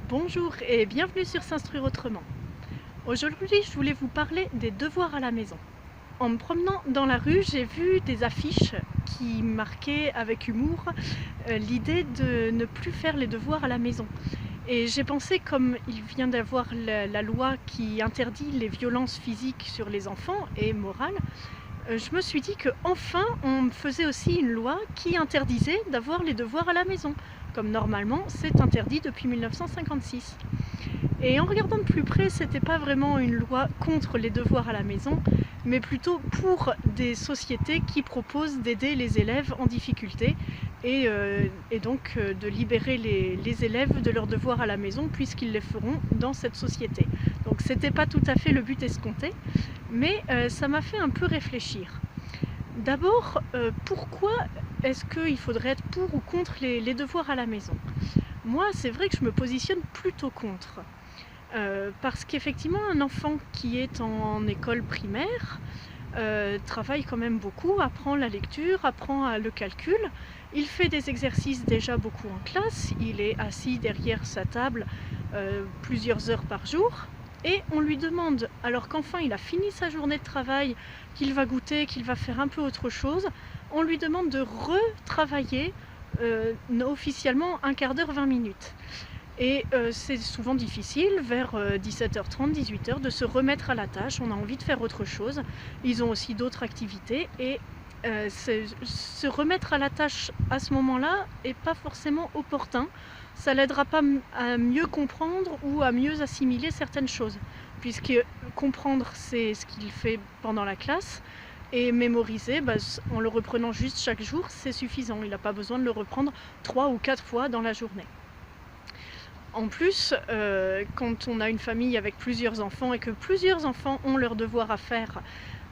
Bonjour et bienvenue sur S'instruire autrement. Aujourd'hui, je voulais vous parler des devoirs à la maison. En me promenant dans la rue, j'ai vu des affiches qui marquaient avec humour l'idée de ne plus faire les devoirs à la maison. Et j'ai pensé, comme il vient d'avoir la loi qui interdit les violences physiques sur les enfants et morales, je me suis dit qu'enfin on faisait aussi une loi qui interdisait d'avoir les devoirs à la maison, comme normalement c'est interdit depuis 1956. Et en regardant de plus près, c'était pas vraiment une loi contre les devoirs à la maison, mais plutôt pour des sociétés qui proposent d'aider les élèves en difficulté et donc de libérer les élèves de leurs devoirs à la maison puisqu'ils les feront dans cette société. Donc c'était pas tout à fait le but escompté, mais ça m'a fait un peu réfléchir. D'abord, pourquoi est-ce qu'il faudrait être pour ou contre les devoirs à la maison? Moi, c'est vrai que je me positionne plutôt contre. Parce qu'effectivement, un enfant qui est en école primaire travaille quand même beaucoup, apprend la lecture, apprend le calcul. Il fait des exercices déjà beaucoup en classe, il est assis derrière sa table plusieurs heures par jour. Et on lui demande, alors qu'enfin il a fini sa journée de travail, qu'il va goûter, qu'il va faire un peu autre chose, on lui demande de retravailler officiellement un quart d'heure, 20 minutes. Et c'est souvent difficile, vers 17h30, 18h, de se remettre à la tâche. On a envie de faire autre chose. Ils ont aussi d'autres activités. Et se remettre à la tâche à ce moment-là n'est pas forcément opportun. Ça l'aidera pas à mieux comprendre ou à mieux assimiler certaines choses. Puisque comprendre, c'est ce qu'il fait pendant la classe. Et mémoriser, en le reprenant juste chaque jour, c'est suffisant. Il n'a pas besoin de le reprendre 3 ou 4 fois dans la journée. En plus, quand on a une famille avec plusieurs enfants et que plusieurs enfants ont leurs devoirs à faire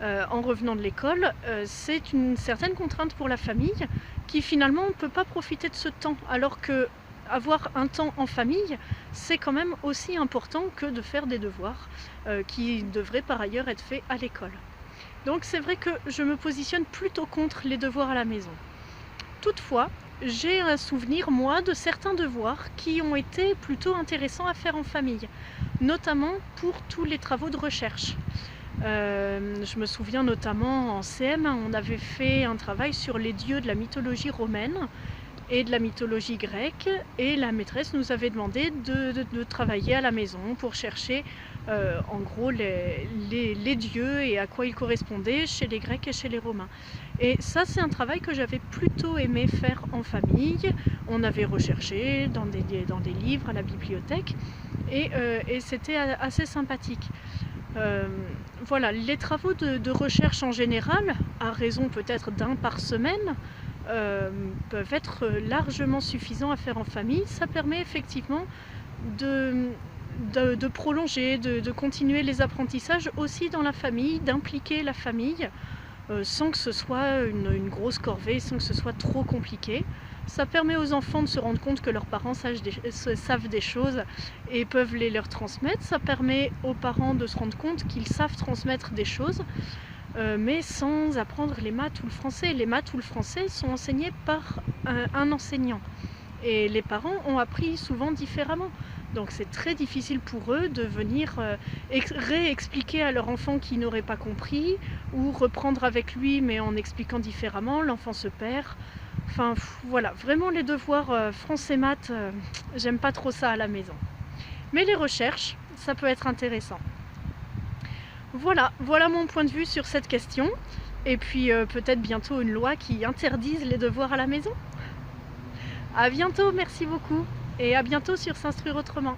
en revenant de l'école, c'est une certaine contrainte pour la famille qui finalement ne peut pas profiter de ce temps, alors que avoir un temps en famille, c'est quand même aussi important que de faire des devoirs qui devraient par ailleurs être faits à l'école. Donc c'est vrai que je me positionne plutôt contre les devoirs à la maison. Toutefois, j'ai un souvenir, moi, de certains devoirs qui ont été plutôt intéressants à faire en famille, notamment pour tous les travaux de recherche. Je me souviens notamment en CM, on avait fait un travail sur les dieux de la mythologie romaine et de la mythologie grecque, et la maîtresse nous avait demandé de travailler à la maison pour chercher en gros les dieux et à quoi ils correspondaient chez les Grecs et chez les Romains. Et ça, c'est un travail que j'avais plutôt aimé faire en famille. On avait recherché dans des livres à la bibliothèque et c'était assez sympathique. Voilà, les travaux de recherche en général, à raison peut-être d'un par semaine, peuvent être largement suffisants à faire en famille. Ça permet effectivement de prolonger, de continuer les apprentissages aussi dans la famille, d'impliquer la famille sans que ce soit une grosse corvée, sans que ce soit trop compliqué. Ça permet aux enfants de se rendre compte que leurs parents savent des choses et peuvent les leur transmettre. Ça permet aux parents de se rendre compte qu'ils savent transmettre des choses, mais sans apprendre les maths ou le français. Les maths ou le français sont enseignés par un enseignant. Et les parents ont appris souvent différemment. Donc c'est très difficile pour eux de venir réexpliquer à leur enfant qui n'aurait pas compris, ou reprendre avec lui mais en expliquant différemment, l'enfant se perd. Enfin voilà, vraiment les devoirs français maths, j'aime pas trop ça à la maison. Mais les recherches, ça peut être intéressant. Voilà mon point de vue sur cette question. Et puis peut-être bientôt une loi qui interdise les devoirs à la maison. À bientôt, merci beaucoup, et à bientôt sur S'instruire autrement.